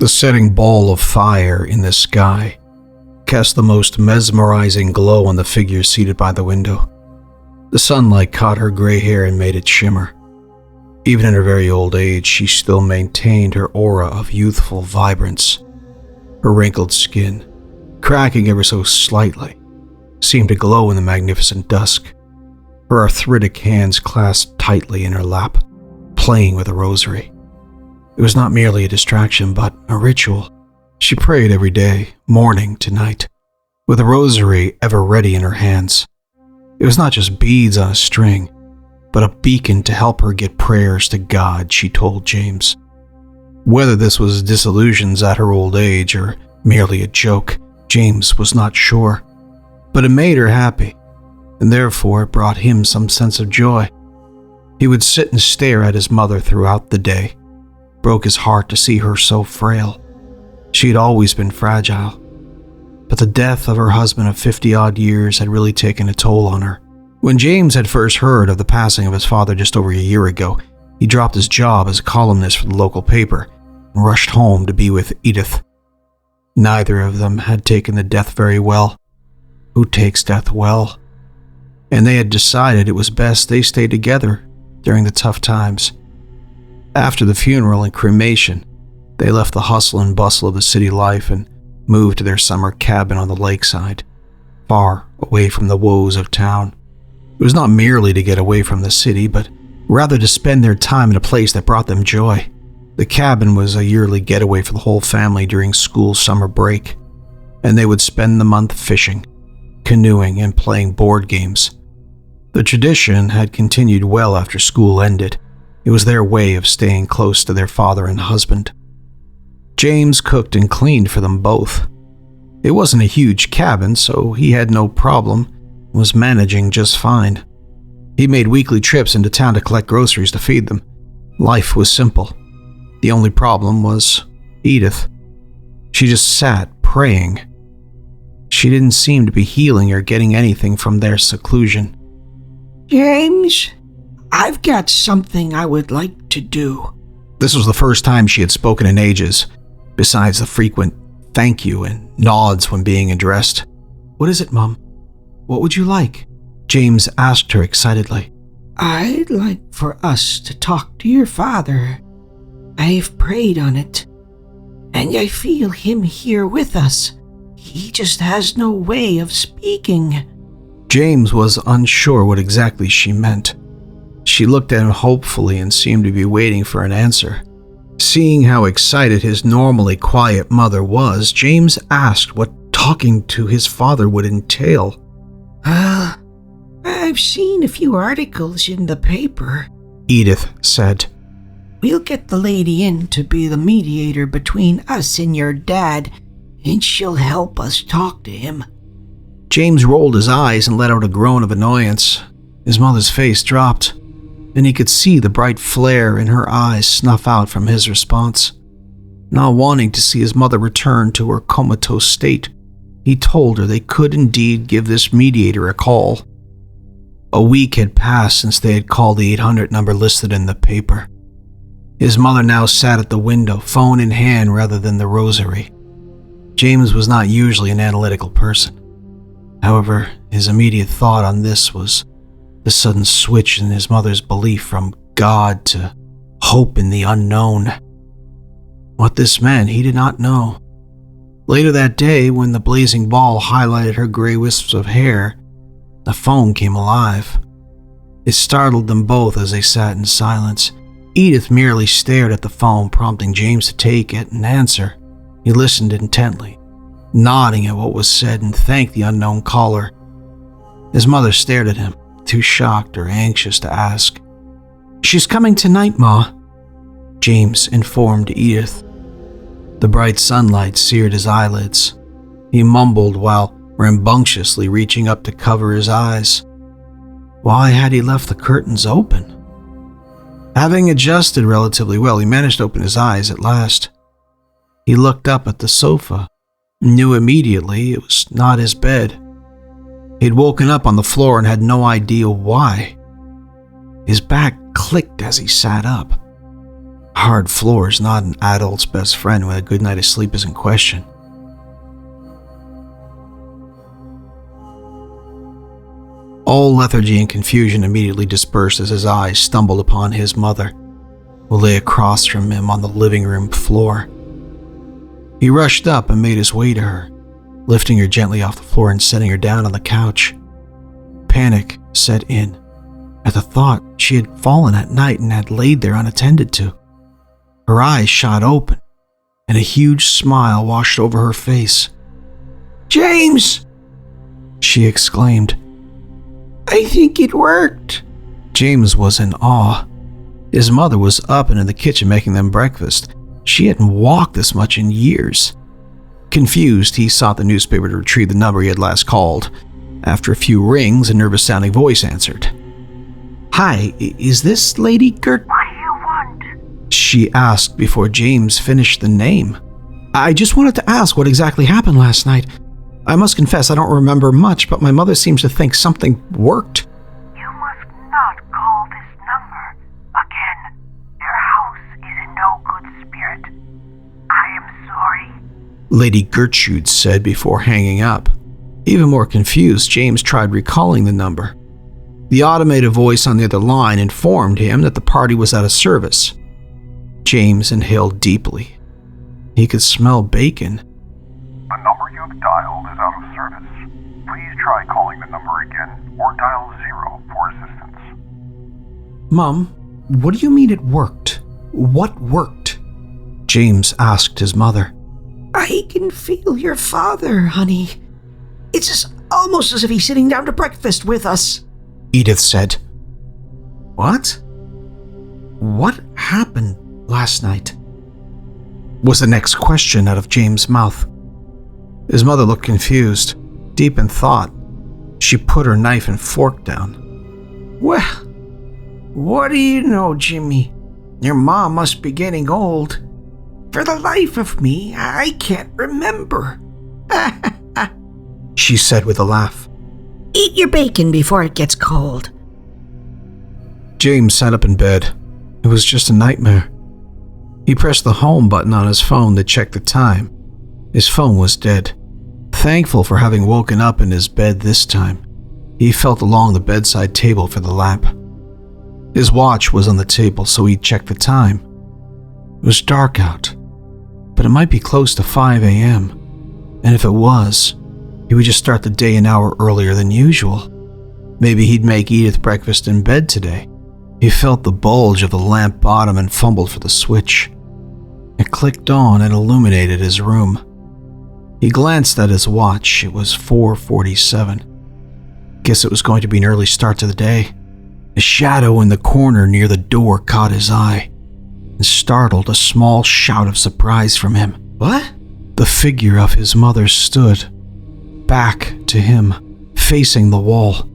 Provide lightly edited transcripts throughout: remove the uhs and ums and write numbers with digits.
The setting ball of fire in the sky cast the most mesmerizing glow on the figure seated by the window. The sunlight caught her gray hair and made it shimmer. Even in her very old age, she still maintained her aura of youthful vibrance. Her wrinkled skin, cracking ever so slightly, seemed to glow in the magnificent dusk. Her arthritic hands clasped tightly in her lap, playing with a rosary. It was not merely a distraction, but a ritual. She prayed every day, morning to night, with a rosary ever ready in her hands. It was not just beads on a string, but a beacon to help her get prayers to God, she told James. Whether this was disillusions at her old age or merely a joke, James was not sure. But it made her happy, and therefore it brought him some sense of joy. He would sit and stare at his mother throughout the day. Broke his heart to see her so frail. She had always been fragile, but the death of her husband of 50-odd years had really taken a toll on her. When James had first heard of the passing of his father just over a year ago, he dropped his job as a columnist for the local paper and rushed home to be with Edith. Neither of them had taken the death very well. Who takes death well? And they had decided it was best they stay together during the tough times. After the funeral and cremation, they left the hustle and bustle of the city life and moved to their summer cabin on the lakeside, far away from the woes of town. It was not merely to get away from the city, but rather to spend their time in a place that brought them joy. The cabin was a yearly getaway for the whole family during school summer break, and they would spend the month fishing, canoeing, and playing board games. The tradition had continued well after school ended. It was their way of staying close to their father and husband. James cooked and cleaned for them both. It wasn't a huge cabin, so he had no problem, was managing just fine. He made weekly trips into town to collect groceries to feed them. Life was simple. The only problem was Edith. She just sat praying. She didn't seem to be healing or getting anything from their seclusion. James, I've got something I would like to do. This was the first time she had spoken in ages, besides the frequent thank you and nods when being addressed. What is it, Mom? What would you like? James asked her excitedly. I'd like for us to talk to your father. I've prayed on it, and I feel him here with us. He just has no way of speaking. James was unsure what exactly she meant. She looked at him hopefully and seemed to be waiting for an answer. Seeing how excited his normally quiet mother was, James asked what talking to his father would entail. I've seen a few articles in the paper, Edith said. We'll get the lady in to be the mediator between us and your dad, and she'll help us talk to him. James rolled his eyes and let out a groan of annoyance. His mother's face dropped, and he could see the bright flare in her eyes snuff out from his response. Not wanting to see his mother return to her comatose state, he told her they could indeed give this mediator a call. A week had passed since they had called the 800 number listed in the paper. His mother now sat at the window, phone in hand rather than the rosary. James was not usually an analytical person. However, his immediate thought on this was the sudden switch in his mother's belief from God to hope in the unknown. What this meant, he did not know. Later that day, when the blazing ball highlighted her gray wisps of hair, the phone came alive. It startled them both as they sat in silence. Edith merely stared at the phone, prompting James to take it and answer. He listened intently, nodding at what was said, and thanked the unknown caller. His mother stared at him, too shocked or anxious to ask. "She's coming tonight, Ma," James informed Edith. The bright sunlight seared his eyelids. He mumbled while rambunctiously reaching up to cover his eyes. Why had he left the curtains open? Having adjusted relatively well, he managed to open his eyes at last. He looked up at the sofa, knew immediately it was not his bed. He'd woken up on the floor and had no idea why. His back clicked as he sat up. Hard floor is not an adult's best friend when a good night of sleep is in question. All lethargy and confusion immediately dispersed as his eyes stumbled upon his mother, who lay across from him on the living room floor. He rushed up and made his way to her, lifting her gently off the floor and setting her down on the couch. Panic set in at the thought she had fallen at night and had laid there unattended to. Her eyes shot open, and a huge smile washed over her face. "James!" she exclaimed. "I think it worked." James was in awe. His mother was up and in the kitchen making them breakfast. She hadn't walked this much in years. Confused, he sought the newspaper to retrieve the number he had last called. After a few rings, a nervous-sounding voice answered. "Hi, is this Lady Gert?" "What do you want?" she asked before James finished the name. "I just wanted to ask what exactly happened last night. I must confess I don't remember much, but my mother seems to think something worked." "You must not call this number again. Your house is in no good spirit. I am sorry," Lady Gertrude said before hanging up. Even more confused, James tried recalling the number. The automated voice on the other line informed him that the party was out of service. James inhaled deeply. He could smell bacon. "The number you have dialed is out of service. Please try calling the number again or dial 0 for assistance." "Mom, what do you mean it worked? What worked?" James asked his mother. "I can feel your father, honey. It's almost as if he's sitting down to breakfast with us," Edith said. "What? What happened last night?" was the next question out of James' mouth. His mother looked confused, deep in thought. She put her knife and fork down. "Well, what do you know, Jimmy? Your mom must be getting old. For the life of me, I can't remember." She said with a laugh. "Eat your bacon before it gets cold." James sat up in bed. It was just a nightmare. He pressed the home button on his phone to check the time. His phone was dead. Thankful for having woken up in his bed this time, he felt along the bedside table for the lamp. His watch was on the table, so he checked the time. It was dark out, but it might be close to 5 a.m., and if it was, he would just start the day an hour earlier than usual. Maybe he'd make Edith breakfast in bed today. He felt the bulge of the lamp bottom and fumbled for the switch. It clicked on and illuminated his room. He glanced at his watch. It was 4:47. Guess it was going to be an early start to the day. A shadow in the corner near the door caught his eye and startled a small shout of surprise from him. "What?" The figure of his mother stood, back to him, facing the wall.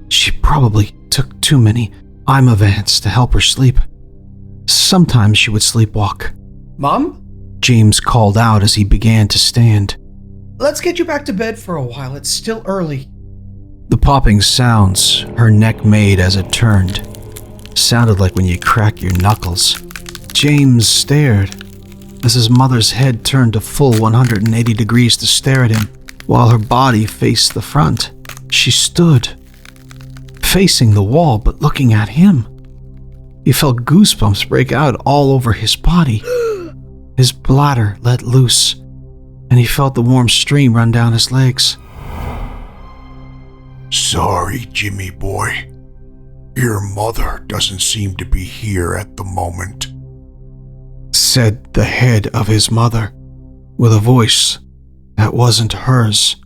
She probably took too many Imavants to help her sleep. Sometimes she would sleepwalk. "Mom? James called out as he began to stand. Let's get you back to bed for a while. It's still early." The popping sounds her neck made as it turned sounded like when you crack your knuckles. James stared as his mother's head turned a full 180 degrees to stare at him, while her body faced the front. She stood, facing the wall but looking at him. He felt goosebumps break out all over his body. His bladder let loose, and he felt the warm stream run down his legs. "Sorry, Jimmy boy. Your mother doesn't seem to be here at the moment," said the head of his mother, with a voice that wasn't hers.